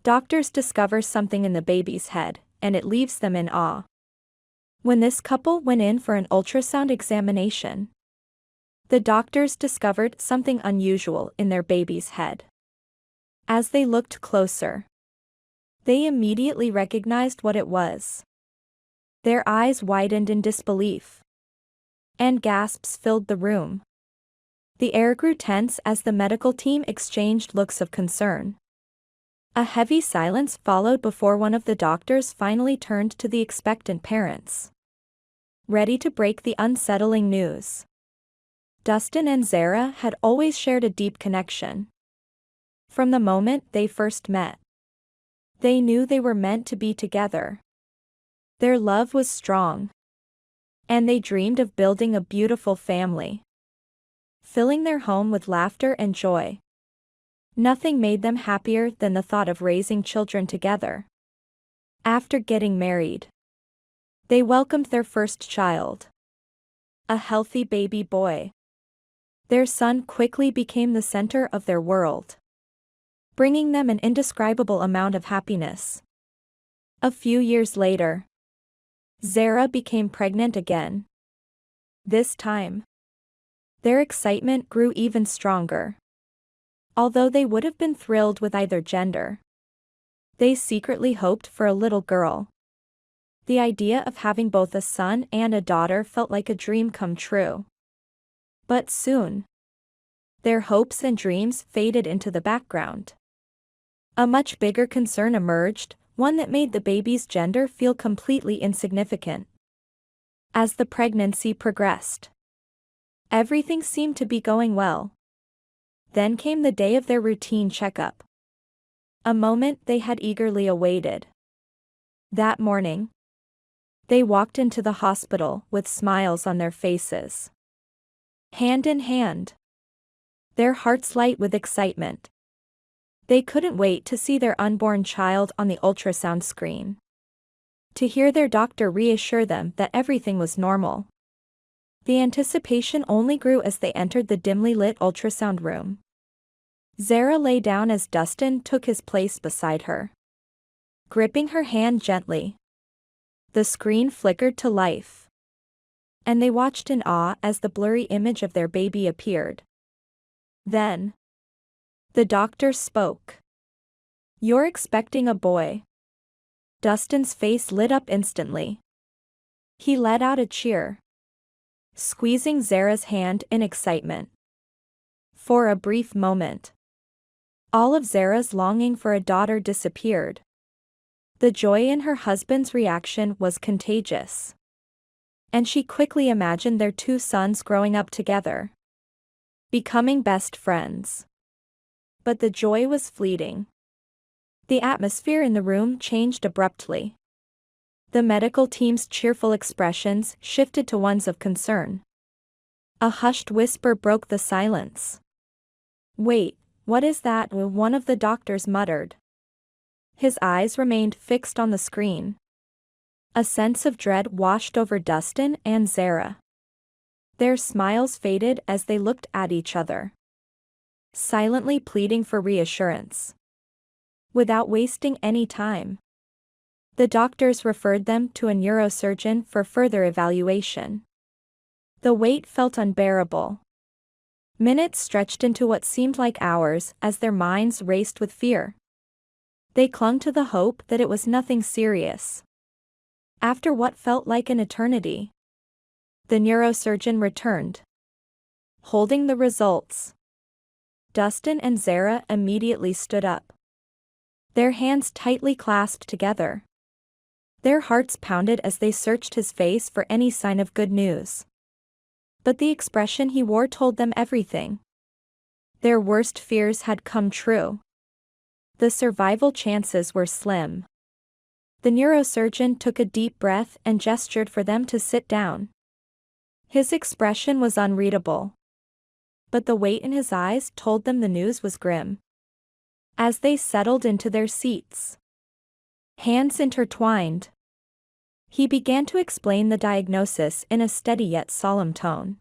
Doctors discover something in the baby's head, and it leaves them in awe. When this couple went in for an ultrasound examination, the doctors discovered something unusual in their baby's head. As they looked closer, they immediately recognized what it was. Their eyes widened in disbelief, and gasps filled the room. The air grew tense as the medical team exchanged looks of concern. A heavy silence followed before one of the doctors finally turned to the expectant parents, ready to break the unsettling news. Dustin and Zara had always shared a deep connection. From the moment they first met, they knew they were meant to be together. Their love was strong, and they dreamed of building a beautiful family, filling their home with laughter and joy. Nothing made them happier than the thought of raising children together. After getting married, they welcomed their first child, a healthy baby boy. Their son quickly became the center of their world, bringing them an indescribable amount of happiness. A few years later, Zara became pregnant again. This time, their excitement grew even stronger. Although they would have been thrilled with either gender, they secretly hoped for a little girl. The idea of having both a son and a daughter felt like a dream come true. But soon, their hopes and dreams faded into the background. A much bigger concern emerged, one that made the baby's gender feel completely insignificant. As the pregnancy progressed, everything seemed to be going well. Then came the day of their routine checkup, a moment they had eagerly awaited. That morning, they walked into the hospital with smiles on their faces. Hand in hand, their hearts light with excitement. They couldn't wait to see their unborn child on the ultrasound screen, to hear their doctor reassure them that everything was normal. The anticipation only grew as they entered the dimly lit ultrasound room. Zara lay down as Dustin took his place beside her, gripping her hand gently. The screen flickered to life, and they watched in awe as the blurry image of their baby appeared. Then, the doctor spoke. "You're expecting a boy." Dustin's face lit up instantly. He let out a cheer, squeezing Zara's hand in excitement. For a brief moment, all of Zara's longing for a daughter disappeared. The joy in her husband's reaction was contagious, and she quickly imagined their two sons growing up together, becoming best friends. But the joy was fleeting. The atmosphere in the room changed abruptly. The medical team's cheerful expressions shifted to ones of concern. A hushed whisper broke the silence. "Wait, what is that?" one of the doctors muttered. His eyes remained fixed on the screen. A sense of dread washed over Dustin and Zara. Their smiles faded as they looked at each other, silently pleading for reassurance. Without wasting any time, the doctors referred them to a neurosurgeon for further evaluation. The wait felt unbearable. Minutes stretched into what seemed like hours as their minds raced with fear. They clung to the hope that it was nothing serious. After what felt like an eternity, the neurosurgeon returned, holding the results. Dustin and Zara immediately stood up, their hands tightly clasped together. Their hearts pounded as they searched his face for any sign of good news. But the expression he wore told them everything. Their worst fears had come true. The survival chances were slim. The neurosurgeon took a deep breath and gestured for them to sit down. His expression was unreadable, but the weight in his eyes told them the news was grim. As they settled into their seats, hands intertwined, he began to explain the diagnosis in a steady yet solemn tone.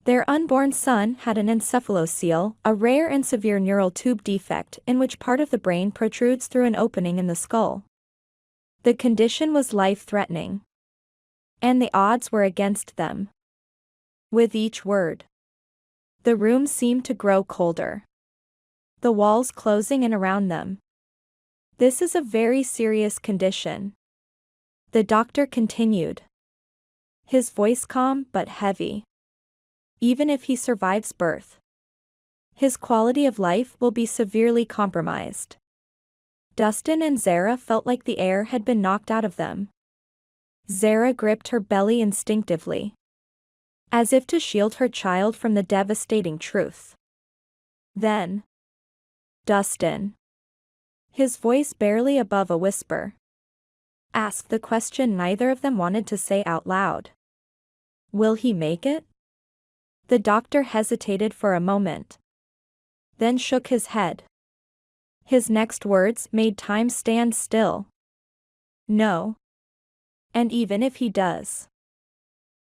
Their unborn son had an encephalocele, a rare and severe neural tube defect in which part of the brain protrudes through an opening in the skull. The condition was life-threatening. And the odds were against them. With each word, the room seemed to grow colder, the walls closing in around them. This is a very serious condition, the doctor continued, his voice calm but heavy. Even if he survives birth, his quality of life will be severely compromised. Dustin and Zara felt like the air had been knocked out of them. Zara gripped her belly instinctively, as if to shield her child from the devastating truth. Then, Dustin, his voice barely above a whisper, asked the question neither of them wanted to say out loud. Will he make it? The doctor hesitated for a moment, then shook his head. His next words made time stand still. No. And even if he does,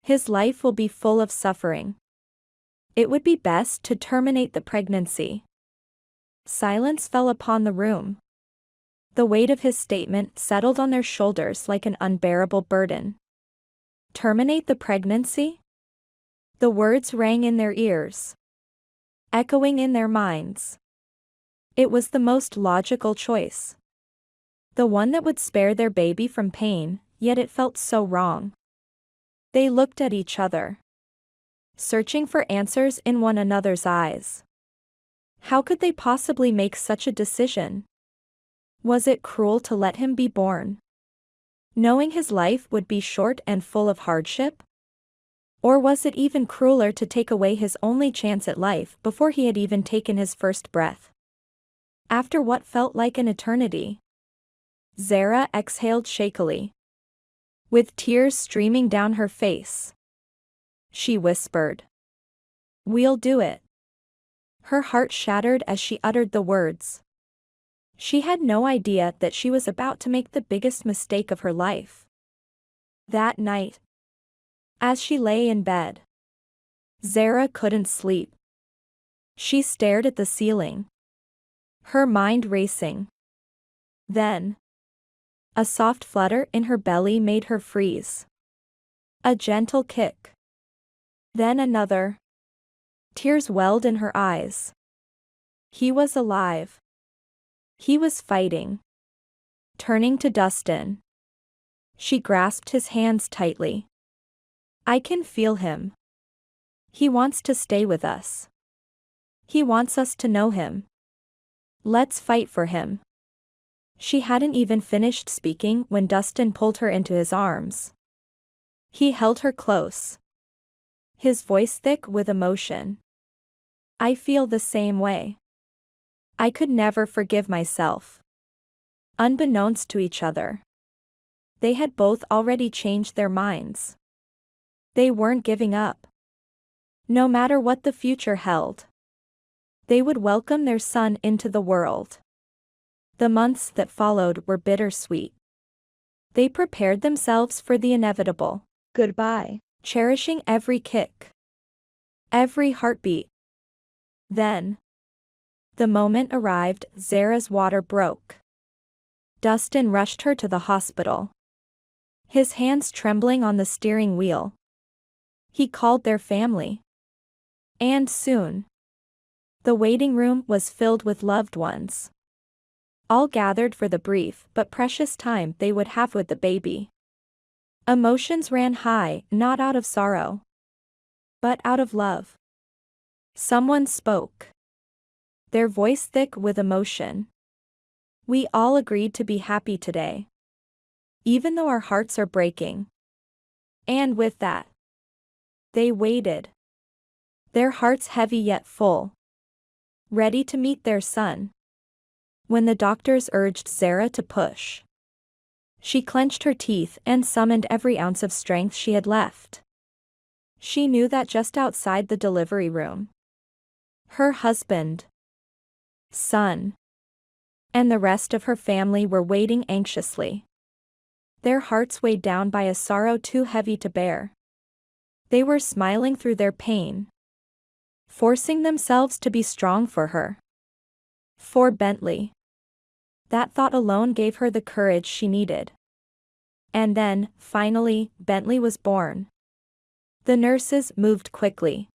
his life will be full of suffering. It would be best to terminate the pregnancy. Silence fell upon the room. The weight of his statement settled on their shoulders like an unbearable burden. Terminate the pregnancy? The words rang in their ears, echoing in their minds. It was the most logical choice. The one that would spare their baby from pain, yet it felt so wrong. They looked at each other, searching for answers in one another's eyes. How could they possibly make such a decision? Was it cruel to let him be born, knowing his life would be short and full of hardship? Or was it even crueler to take away his only chance at life before he had even taken his first breath? After what felt like an eternity, Zara exhaled shakily, with tears streaming down her face. She whispered, "We'll do it." Her heart shattered as she uttered the words. She had no idea that she was about to make the biggest mistake of her life. That night, as she lay in bed, Zara couldn't sleep. She stared at the ceiling, her mind racing. Then, a soft flutter in her belly made her freeze. A gentle kick. Then another. Tears welled in her eyes. He was alive. He was fighting. Turning to Dustin, she grasped his hands tightly. I can feel him. He wants to stay with us. He wants us to know him. Let's fight for him. She hadn't even finished speaking when Dustin pulled her into his arms. He held her close, his voice thick with emotion. I feel the same way. I could never forgive myself. Unbeknownst to each other, they had both already changed their minds. They weren't giving up. No matter what the future held, they would welcome their son into the world. The months that followed were bittersweet. They prepared themselves for the inevitable goodbye, cherishing every kick, every heartbeat. Then, the moment arrived. Zara's water broke. Dustin rushed her to the hospital, his hands trembling on the steering wheel. He called their family. And soon, the waiting room was filled with loved ones, all gathered for the brief but precious time they would have with the baby. Emotions ran high, not out of sorrow, but out of love. Someone spoke, their voice thick with emotion. We all agreed to be happy today, even though our hearts are breaking. And with that, they waited, their hearts heavy yet full, ready to meet their son. When the doctors urged Zara to push, she clenched her teeth and summoned every ounce of strength she had left. She knew that just outside the delivery room, her husband, son, and the rest of her family were waiting anxiously, their hearts weighed down by a sorrow too heavy to bear. They were smiling through their pain, forcing themselves to be strong for her. For Bentley. That thought alone gave her the courage she needed. And then, finally, Bentley was born. The nurses moved quickly,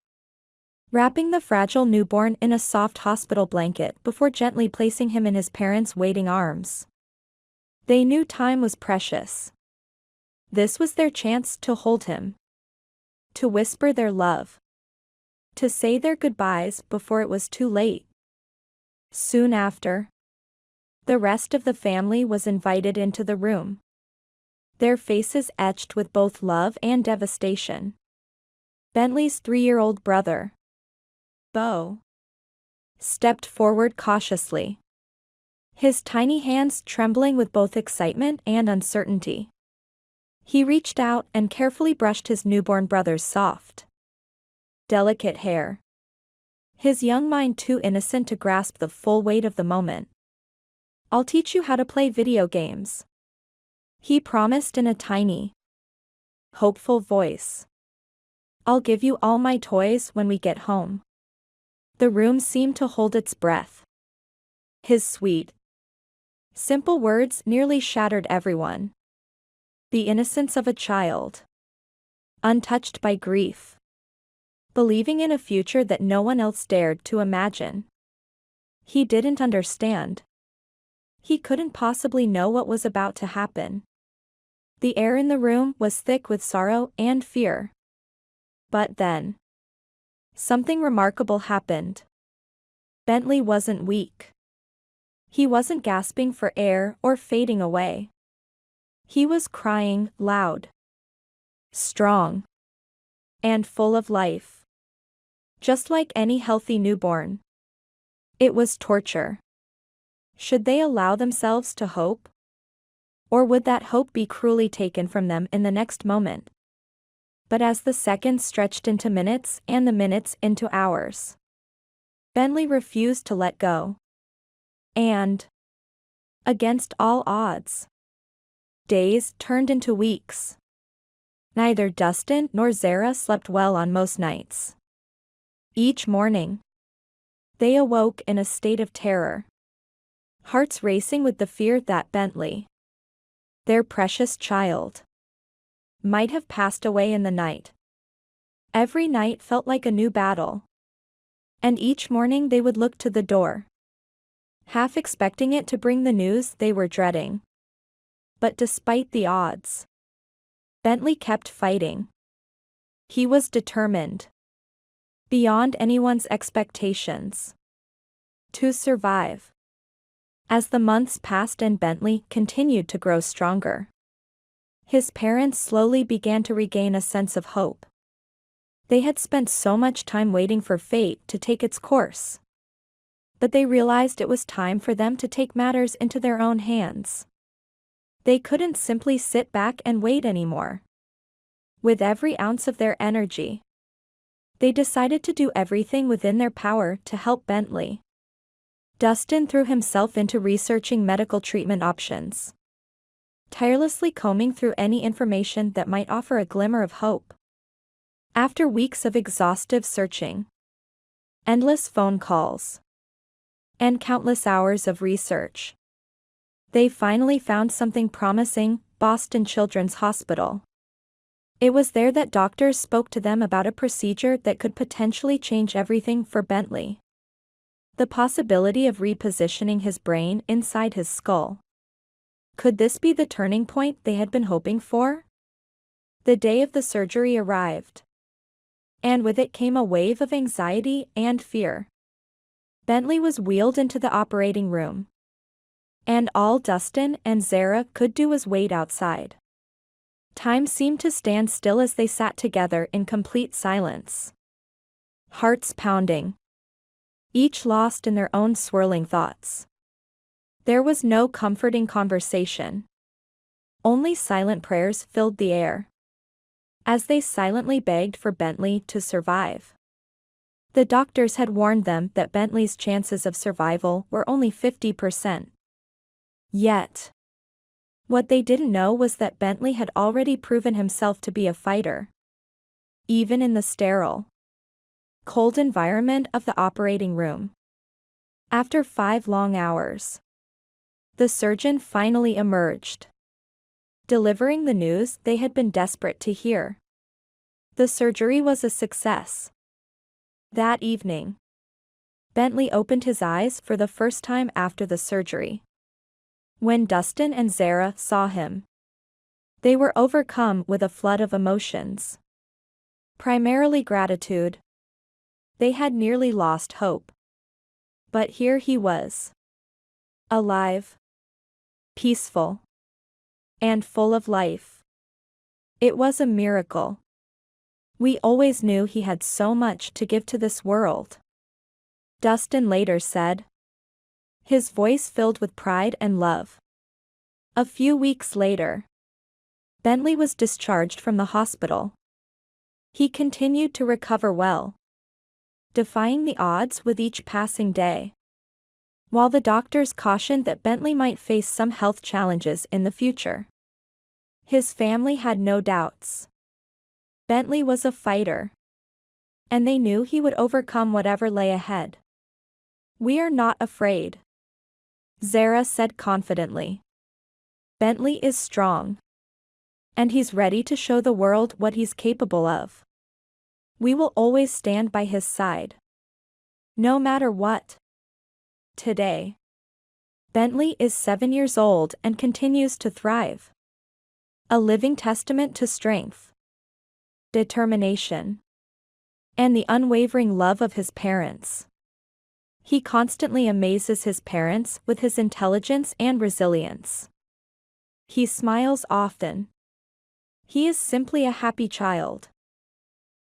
wrapping the fragile newborn in a soft hospital blanket before gently placing him in his parents' waiting arms. They knew time was precious. This was their chance to hold him, to whisper their love, to say their goodbyes before it was too late. Soon after, the rest of the family was invited into the room, their faces etched with both love and devastation. Bentley's 3-year-old brother, Beau, stepped forward cautiously, his tiny hands trembling with both excitement and uncertainty. He reached out and carefully brushed his newborn brother's soft, delicate hair, his young mind too innocent to grasp the full weight of the moment. "I'll teach you how to play video games," he promised in a tiny, hopeful voice. "I'll give you all my toys when we get home." The room seemed to hold its breath. His sweet, simple words nearly shattered everyone. The innocence of a child, untouched by grief, believing in a future that no one else dared to imagine. He didn't understand. He couldn't possibly know what was about to happen. The air in the room was thick with sorrow and fear. But then, something remarkable happened. Bentley wasn't weak. He wasn't gasping for air or fading away. He was crying loud, strong, and full of life. Just like any healthy newborn. It was torture. Should they allow themselves to hope? Or would that hope be cruelly taken from them in the next moment? But as the seconds stretched into minutes and the minutes into hours, Bentley refused to let go. And, against all odds, days turned into weeks. Neither Dustin nor Zara slept well on most nights. Each morning, they awoke in a state of terror, hearts racing with the fear that Bentley, their precious child, might have passed away in the night. Every night felt like a new battle. And each morning they would look to the door, half expecting it to bring the news they were dreading. But despite the odds, Bentley kept fighting. He was determined, beyond anyone's expectations, to survive. As the months passed and Bentley continued to grow stronger, his parents slowly began to regain a sense of hope. They had spent so much time waiting for fate to take its course. But they realized it was time for them to take matters into their own hands. They couldn't simply sit back and wait anymore. With every ounce of their energy, they decided to do everything within their power to help Bentley. Dustin threw himself into researching medical treatment options, tirelessly combing through any information that might offer a glimmer of hope. After weeks of exhaustive searching, endless phone calls, and countless hours of research, they finally found something promising: Boston Children's Hospital. It was there that doctors spoke to them about a procedure that could potentially change everything for Bentley. The possibility of repositioning his brain inside his skull. Could this be the turning point they had been hoping for? The day of the surgery arrived, and with it came a wave of anxiety and fear. Bentley was wheeled into the operating room, and all Dustin and Zara could do was wait outside. Time seemed to stand still as they sat together in complete silence, hearts pounding, each lost in their own swirling thoughts. There was no comforting conversation. Only silent prayers filled the air, as they silently begged for Bentley to survive. The doctors had warned them that Bentley's chances of survival were only 50%. Yet, what they didn't know was that Bentley had already proven himself to be a fighter, even in the sterile, cold environment of the operating room. After 5 long hours, the surgeon finally emerged, delivering the news they had been desperate to hear. The surgery was a success. That evening, Bentley opened his eyes for the first time after the surgery. When Dustin and Zara saw him, they were overcome with a flood of emotions. Primarily gratitude. They had nearly lost hope. But here he was. Alive. Peaceful. And full of life. It was a miracle. We always knew he had so much to give to this world, Dustin later said, his voice filled with pride and love. A few weeks later, Bentley was discharged from the hospital. He continued to recover well, defying the odds with each passing day. While the doctors cautioned that Bentley might face some health challenges in the future, his family had no doubts. Bentley was a fighter, and they knew he would overcome whatever lay ahead. "We are not afraid," Zara said confidently. "Bentley is strong, and he's ready to show the world what he's capable of. We will always stand by his side, no matter what." Today, Bentley is 7 years old and continues to thrive. A living testament to strength, determination, and the unwavering love of his parents. He constantly amazes his parents with his intelligence and resilience. He smiles often. He is simply a happy child.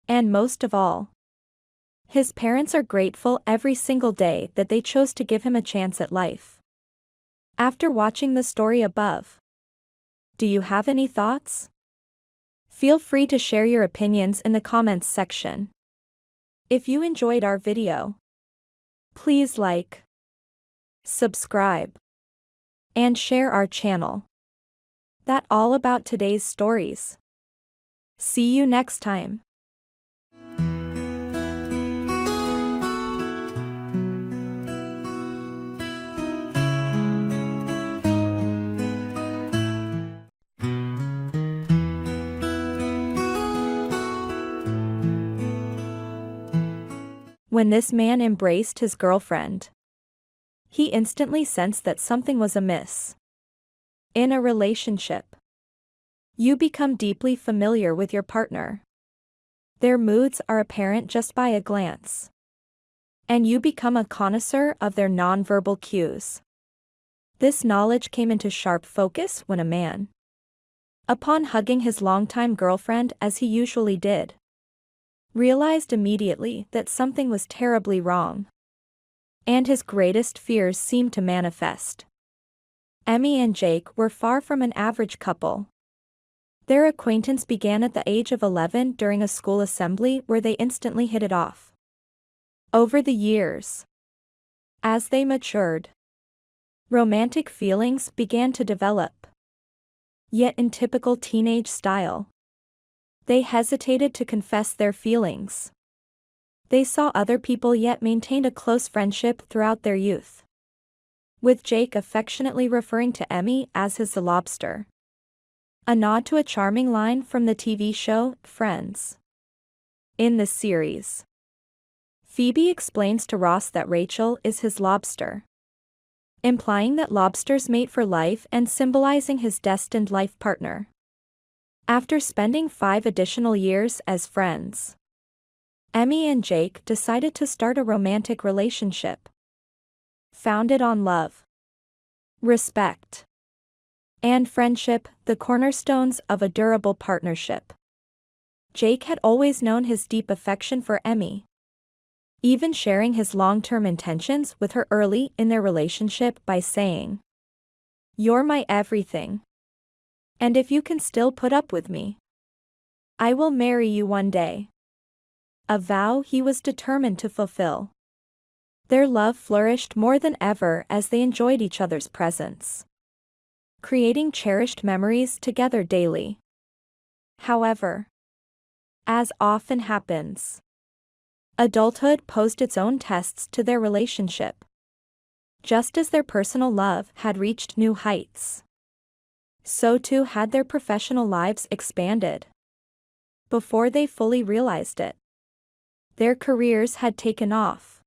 And most of all, his parents are grateful every single day that they chose to give him a chance at life. After watching the story above, do you have any thoughts? Feel free to share your opinions in the comments section. If you enjoyed our video, please like, subscribe, and share our channel. That's all about today's stories. See you next time. When this man embraced his girlfriend, he instantly sensed that something was amiss. In a relationship, you become deeply familiar with your partner. Their moods are apparent just by a glance, and you become a connoisseur of their nonverbal cues. This knowledge came into sharp focus when a man, upon hugging his longtime girlfriend as he usually did, realized immediately that something was terribly wrong. And his greatest fears seemed to manifest. Emmy and Jake were far from an average couple. Their acquaintance began at the age of 11 during a school assembly where they instantly hit it off. Over the years, as they matured, romantic feelings began to develop. Yet in typical teenage style, they hesitated to confess their feelings. They saw other people yet maintained a close friendship throughout their youth, with Jake affectionately referring to Emmy as his lobster, a nod to a charming line from the TV show Friends. In the series, Phoebe explains to Ross that Rachel is his lobster, implying that lobsters mate for life and symbolizing his destined life partner. After spending 5 additional years as friends, Emmy and Jake decided to start a romantic relationship, founded on love, respect, and friendship, the cornerstones of a durable partnership. Jake had always known his deep affection for Emmy, even sharing his long-term intentions with her early in their relationship by saying, "You're my everything. And if you can still put up with me, I will marry you one day." A vow he was determined to fulfill. Their love flourished more than ever as they enjoyed each other's presence, creating cherished memories together daily. However, as often happens, Adulthood posed its own tests to their relationship. Just as their personal love had reached new heights, so too had their professional lives expanded. Before they fully realized it, their careers had taken off.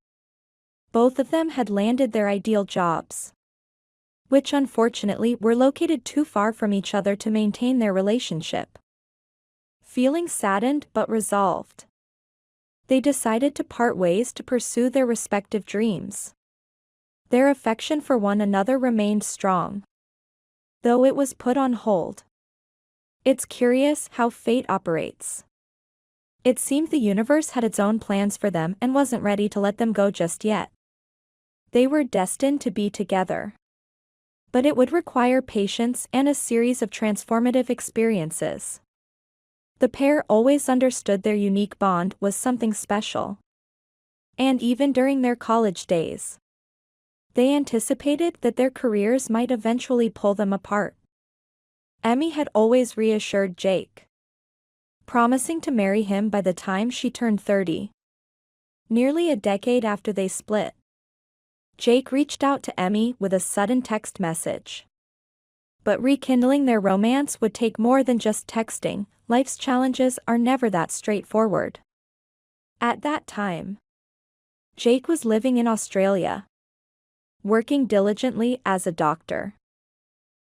Both of them had landed their ideal jobs, which unfortunately were located too far from each other to maintain their relationship. Feeling saddened but resolved, they decided to part ways to pursue their respective dreams. Their affection for one another remained strong, though it was put on hold. It's curious how fate operates. It seemed the universe had its own plans for them and wasn't ready to let them go just yet. They were destined to be together, but it would require patience and a series of transformative experiences. The pair always understood their unique bond was something special. And even during their college days, they anticipated that their careers might eventually pull them apart. Emmy had always reassured Jake, promising to marry him by the time she turned 30. Nearly a decade after they split, Jake reached out to Emmy with a sudden text message. But rekindling their romance would take more than just texting. Life's challenges are never that straightforward. At that time, Jake was living in Australia, working diligently as a doctor,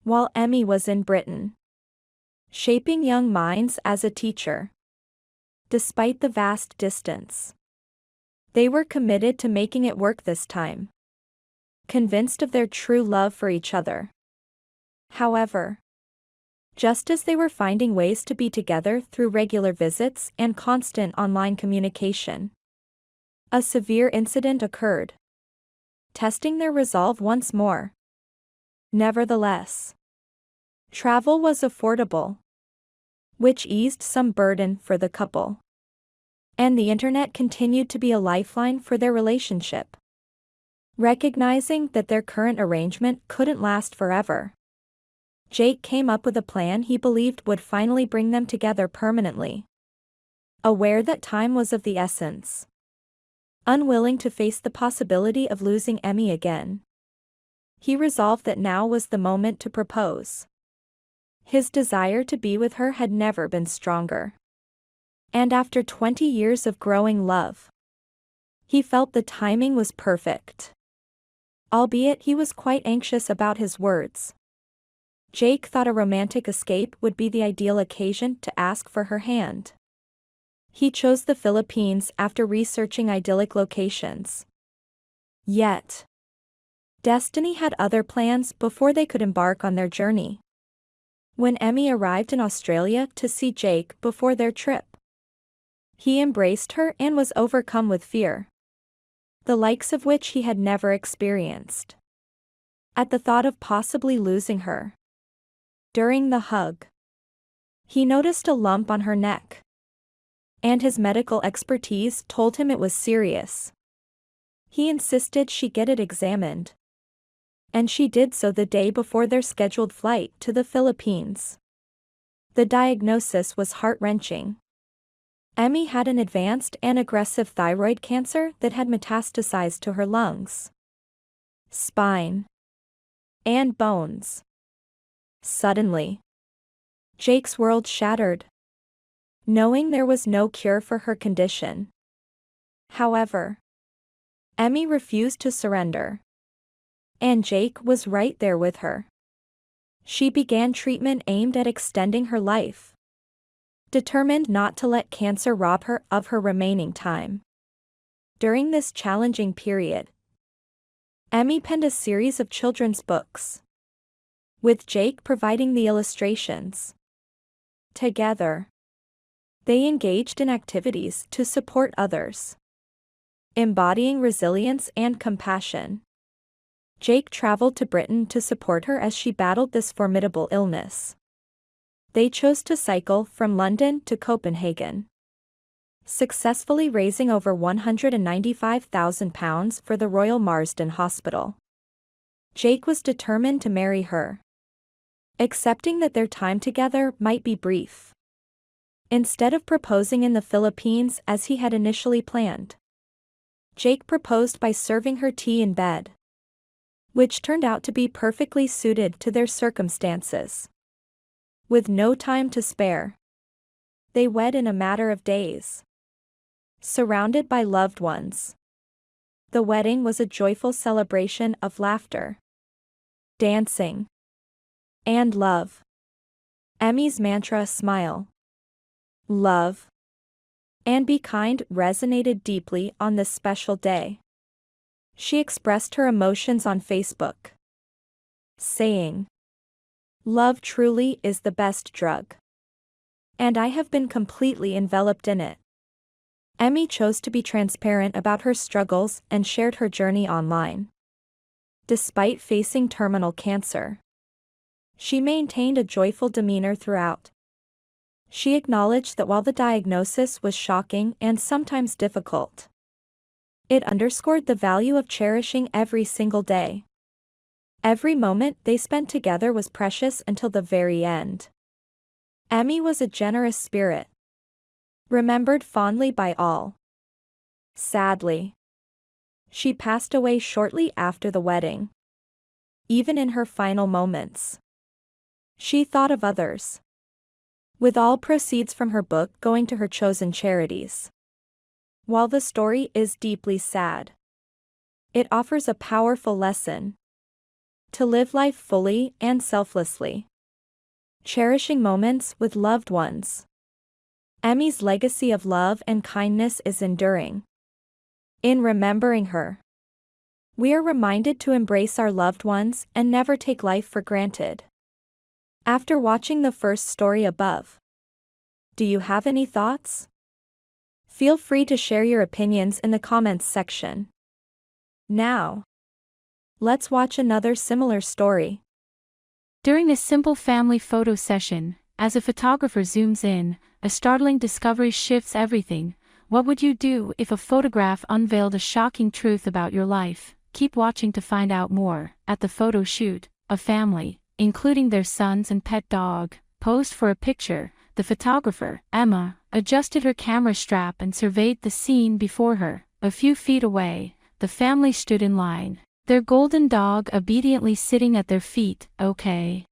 while Emmy was in Britain, shaping young minds as a teacher. Despite the vast distance, they were committed to making it work this time, convinced of their true love for each other. However, just as they were finding ways to be together through regular visits and constant online communication, a severe incident occurred, testing their resolve once more. Nevertheless, travel was affordable, which eased some burden for the couple, and the internet continued to be a lifeline for their relationship. Recognizing that their current arrangement couldn't last forever, Jake came up with a plan he believed would finally bring them together permanently. Aware that time was of the essence, unwilling to face the possibility of losing Emmy again, he resolved that now was the moment to propose. His desire to be with her had never been stronger. And after 20 years of growing love, he felt the timing was perfect. Albeit he was quite anxious about his words, Jake thought a romantic escape would be the ideal occasion to ask for her hand. He chose the Philippines after researching idyllic locations. Yet, destiny had other plans before they could embark on their journey. When Emmy arrived in Australia to see Jake before their trip, he embraced her and was overcome with fear, the likes of which he had never experienced. At the thought of possibly losing her. During the hug, he noticed a lump on her neck, and his medical expertise told him it was serious. He insisted she get it examined, and she did so the day before their scheduled flight to the Philippines. The diagnosis was heart-wrenching. Emmy had an advanced and aggressive thyroid cancer that had metastasized to her lungs, spine, and bones. Suddenly, Jake's world shattered, knowing there was no cure for her condition. However, Emmy refused to surrender, and Jake was right there with her. She began treatment aimed at extending her life, determined not to let cancer rob her of her remaining time. During this challenging period, Emmy penned a series of children's books, with Jake providing the illustrations. Together, they engaged in activities to support others, embodying resilience and compassion. Jake traveled to Britain to support her as she battled this formidable illness. They chose to cycle from London to Copenhagen, successfully raising over £195,000 for the Royal Marsden Hospital. Jake was determined to marry her, accepting that their time together might be brief. Instead of proposing in the Philippines as he had initially planned, Jake proposed by serving her tea in bed, which turned out to be perfectly suited to their circumstances. With no time to spare, they wed in a matter of days, surrounded by loved ones. The wedding was a joyful celebration of laughter, dancing, and love. Emmy's mantra, smile, love, and be kind, resonated deeply on this special day. She expressed her emotions on Facebook, saying, "Love truly is the best drug, and I have been completely enveloped in it." Emmy chose to be transparent about her struggles and shared her journey online. Despite facing terminal cancer, she maintained a joyful demeanor throughout. She acknowledged that while the diagnosis was shocking and sometimes difficult, it underscored the value of cherishing every single day. Every moment they spent together was precious until the very end. Emmy was a generous spirit, remembered fondly by all. Sadly, she passed away shortly after the wedding. Even in her final moments, she thought of others, with all proceeds from her book going to her chosen charities. While the story is deeply sad, it offers a powerful lesson: to live life fully and selflessly, cherishing moments with loved ones. Emmy's legacy of love and kindness is enduring. In remembering her, we are reminded to embrace our loved ones and never take life for granted. After watching the first story above, do you have any thoughts? Feel free to share your opinions in the comments section. Now, let's watch another similar story. During a simple family photo session, as a photographer zooms in, a startling discovery shifts everything. What would you do if a photograph unveiled a shocking truth about your life? Keep watching to find out more. At the photo shoot, a family, including their sons and pet dog, posed for a picture. The photographer, Emma, adjusted her camera strap and surveyed the scene before her. A few feet away, the family stood in line, their golden dog obediently sitting at their feet. "Okay.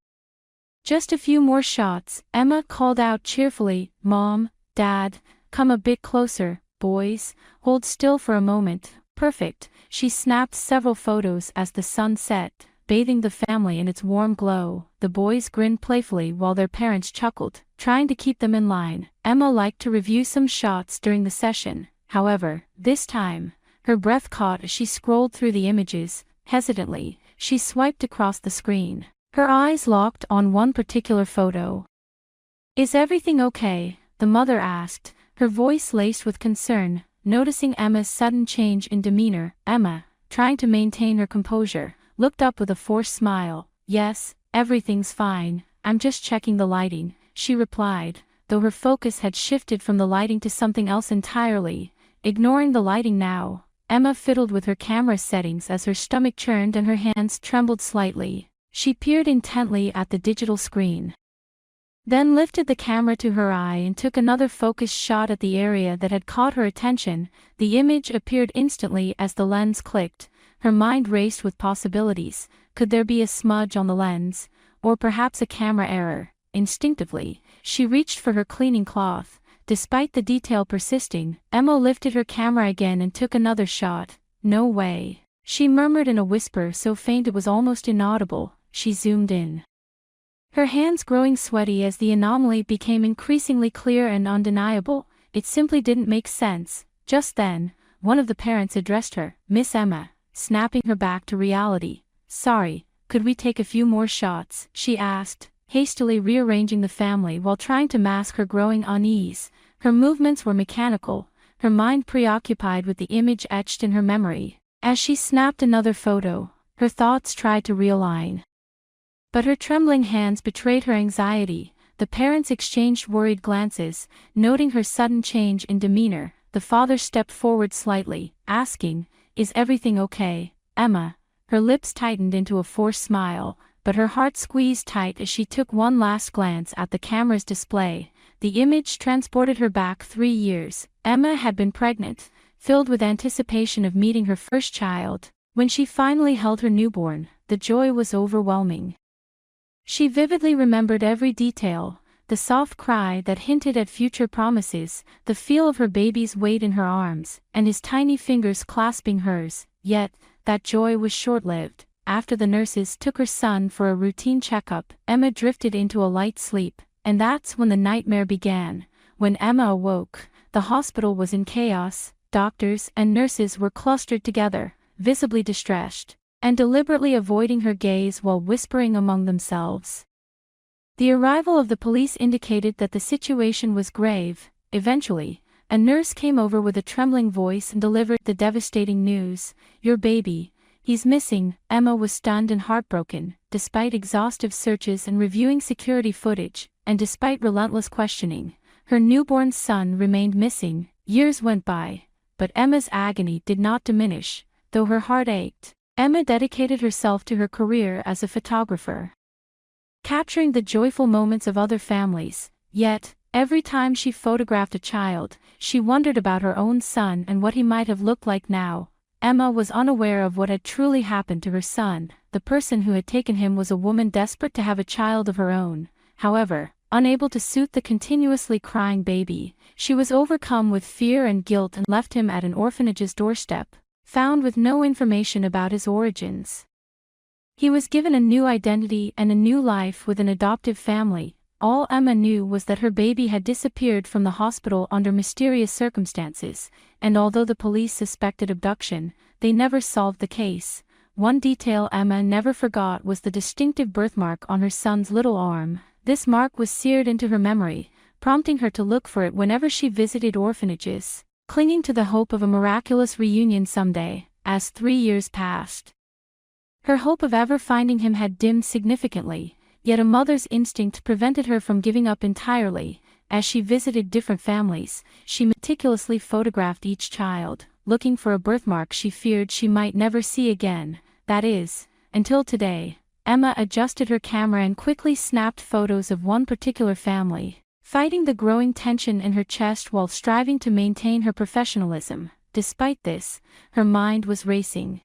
Just a few more shots," Emma called out cheerfully. "Mom, Dad, come a bit closer. Boys, hold still for a moment." "Perfect." She snapped several photos as the sun set, bathing the family in its warm glow. The boys grinned playfully while their parents chuckled, trying to keep them in line. Emma liked to review some shots during the session. However, this time, her breath caught as she scrolled through the images. Hesitantly, she swiped across the screen. Her eyes locked on one particular photo. "Is everything okay?" the mother asked, her voice laced with concern. Noticing Emma's sudden change in demeanor, Emma, trying to maintain her composure, looked up with a forced smile. "Yes, everything's fine, I'm just checking the lighting," she replied, though her focus had shifted from the lighting to something else entirely. Ignoring the lighting now, Emma fiddled with her camera settings as her stomach churned and her hands trembled slightly. She peered intently at the digital screen, then lifted the camera to her eye and took another focused shot at the area that had caught her attention. The image appeared instantly as the lens clicked. Her mind raced with possibilities. Could there be a smudge on the lens, or perhaps a camera error? Instinctively, she reached for her cleaning cloth. Despite the detail persisting, Emma lifted her camera again and took another shot. "No way," she murmured in a whisper so faint it was almost inaudible. She zoomed in, her hands growing sweaty as the anomaly became increasingly clear and undeniable. It simply didn't make sense. Just then, one of the parents addressed her, "Miss Emma," snapping her back to reality. "Sorry, could we take a few more shots?" she asked, hastily rearranging the family while trying to mask her growing unease. Her movements were mechanical, her mind preoccupied with the image etched in her memory. As she snapped another photo, her thoughts tried to realign, but her trembling hands betrayed her anxiety. The parents exchanged worried glances, noting her sudden change in demeanor. The father stepped forward slightly, asking, "Is everything okay, Emma?" Her lips tightened into a forced smile, but her heart squeezed tight as she took one last glance at the camera's display. The image transported her back 3 years. Emma had been pregnant, filled with anticipation of meeting her first child. When she finally held her newborn, the joy was overwhelming. She vividly remembered every detail, the soft cry that hinted at future promises, the feel of her baby's weight in her arms, and his tiny fingers clasping hers. Yet, that joy was short-lived. After the nurses took her son for a routine checkup, Emma drifted into a light sleep, and that's when the nightmare began. When Emma awoke, the hospital was in chaos. Doctors and nurses were clustered together, visibly distressed, and deliberately avoiding her gaze while whispering among themselves. The arrival of the police indicated that the situation was grave. Eventually, a nurse came over with a trembling voice and delivered the devastating news: "Your baby, he's missing." Emma was stunned and heartbroken. Despite exhaustive searches and reviewing security footage, and despite relentless questioning, her newborn son remained missing. Years went by, but Emma's agony did not diminish, though her heart ached. Emma dedicated herself to her career as a photographer, capturing the joyful moments of other families. Yet, every time she photographed a child, she wondered about her own son and what he might have looked like now. Emma was unaware of what had truly happened to her son. The person who had taken him was a woman desperate to have a child of her own. However, unable to soothe the continuously crying baby, she was overcome with fear and guilt and left him at an orphanage's doorstep, found with no information about his origins. He was given a new identity and a new life with an adoptive family. All Emma knew was that her baby had disappeared from the hospital under mysterious circumstances, and although the police suspected abduction, they never solved the case. One detail Emma never forgot was the distinctive birthmark on her son's little arm. This mark was seared into her memory, prompting her to look for it whenever she visited orphanages, clinging to the hope of a miraculous reunion someday. As 3 years passed, her hope of ever finding him had dimmed significantly, yet a mother's instinct prevented her from giving up entirely. As she visited different families, she meticulously photographed each child, looking for a birthmark she feared she might never see again. That is, until today. Emma adjusted her camera and quickly snapped photos of one particular family, fighting the growing tension in her chest while striving to maintain her professionalism. Despite this, her mind was racing.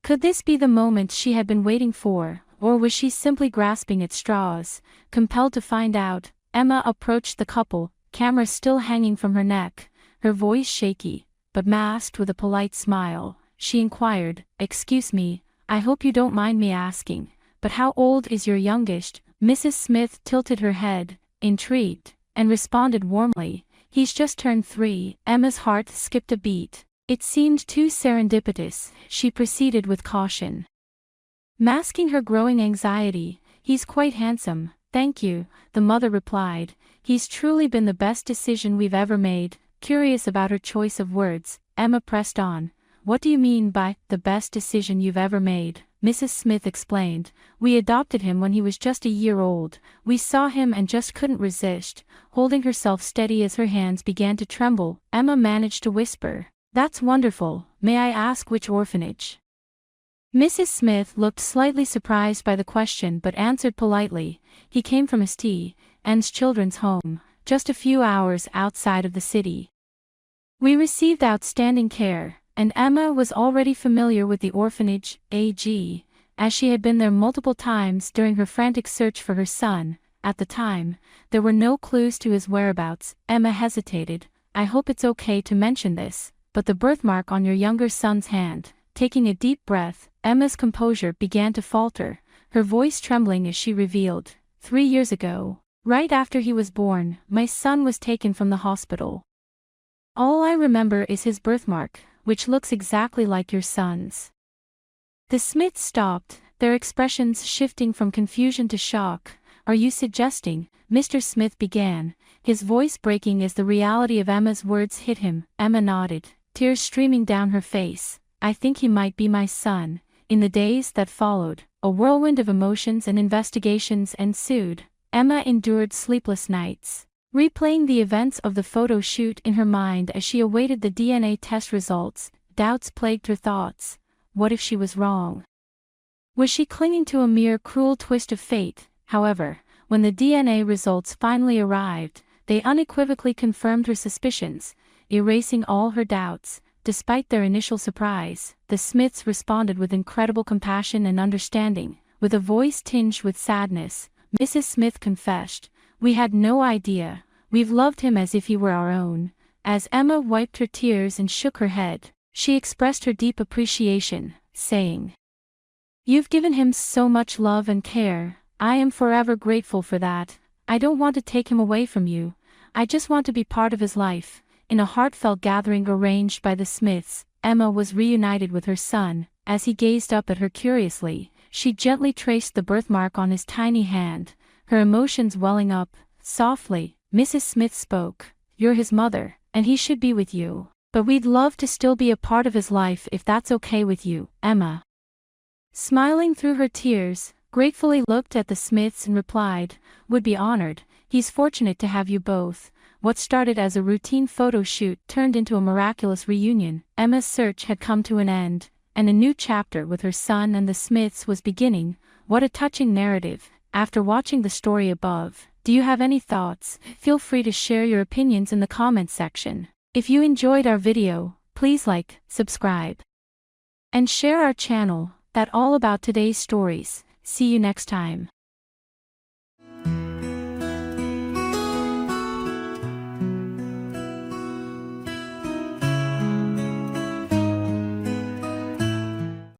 Could this be the moment she had been waiting for, or was she simply grasping at straws? Compelled to find out, Emma approached the couple, camera still hanging from her neck, her voice shaky, but masked with a polite smile. She inquired, "Excuse me, I hope you don't mind me asking, but how old is your youngest?" Mrs. Smith tilted her head, intrigued, and responded warmly, "He's just turned 3. Emma's heart skipped a beat. It seemed too serendipitous. She proceeded with caution, masking her growing anxiety. "He's quite handsome, thank you," the mother replied. "He's truly been the best decision we've ever made." Curious about her choice of words, Emma pressed on. "What do you mean by the best decision you've ever made?" Mrs. Smith explained. "We adopted him when he was just a year old. We saw him and just couldn't resist." Holding herself steady as her hands began to tremble, Emma managed to whisper, "That's wonderful. May I ask which orphanage?" Mrs. Smith looked slightly surprised by the question but answered politely, "He came from St.'s Children's Home, just a few hours outside of the city. We received outstanding care," and Emma was already familiar with the orphanage, as she had been there multiple times during her frantic search for her son. At the time, there were no clues to his whereabouts. Emma hesitated. "I hope it's okay to mention this, but the birthmark on your younger son's hand." Taking a deep breath, Emma's composure began to falter, her voice trembling as she revealed, 3 years ago, right after he was born, my son was taken from the hospital. All I remember is his birthmark, which looks exactly like your son's." The Smiths stopped, their expressions shifting from confusion to shock. "Are you suggesting," Mr. Smith began, his voice breaking as the reality of Emma's words hit him. Emma nodded, tears streaming down her face. "I think he might be my son." In the days that followed, a whirlwind of emotions and investigations ensued. Emma endured sleepless nights, replaying the events of the photo shoot in her mind as she awaited the DNA test results. Doubts plagued her thoughts. What if she was wrong? Was she clinging to a mere cruel twist of fate? However, when the DNA results finally arrived, they unequivocally confirmed her suspicions, erasing all her doubts. despite their initial surprise, the Smiths responded with incredible compassion and understanding. With a voice tinged with sadness, Mrs. Smith confessed, "We had no idea. We've loved him as if he were our own." As Emma wiped her tears and shook her head, she expressed her deep appreciation, saying, "You've given him so much love and care. I am forever grateful for that. I don't want to take him away from you. I just want to be part of his life." In a heartfelt gathering arranged by the Smiths, Emma was reunited with her son. As he gazed up at her curiously, she gently traced the birthmark on his tiny hand, her emotions welling up. Softly, Mrs. Smith spoke, "You're his mother, and he should be with you. But we'd love to still be a part of his life if that's okay with you." Emma, smiling through her tears, gratefully looked at the Smiths and replied, "Would be honored. He's fortunate to have you both." What started as a routine photo shoot turned into a miraculous reunion. Emma's search had come to an end, and a new chapter with her son and the Smiths was beginning. What a touching narrative. After watching the story above, do you have any thoughts? Feel free to share your opinions in the comments section. If you enjoyed our video, please like, subscribe, and share our channel. That's all about today's stories. See you next time.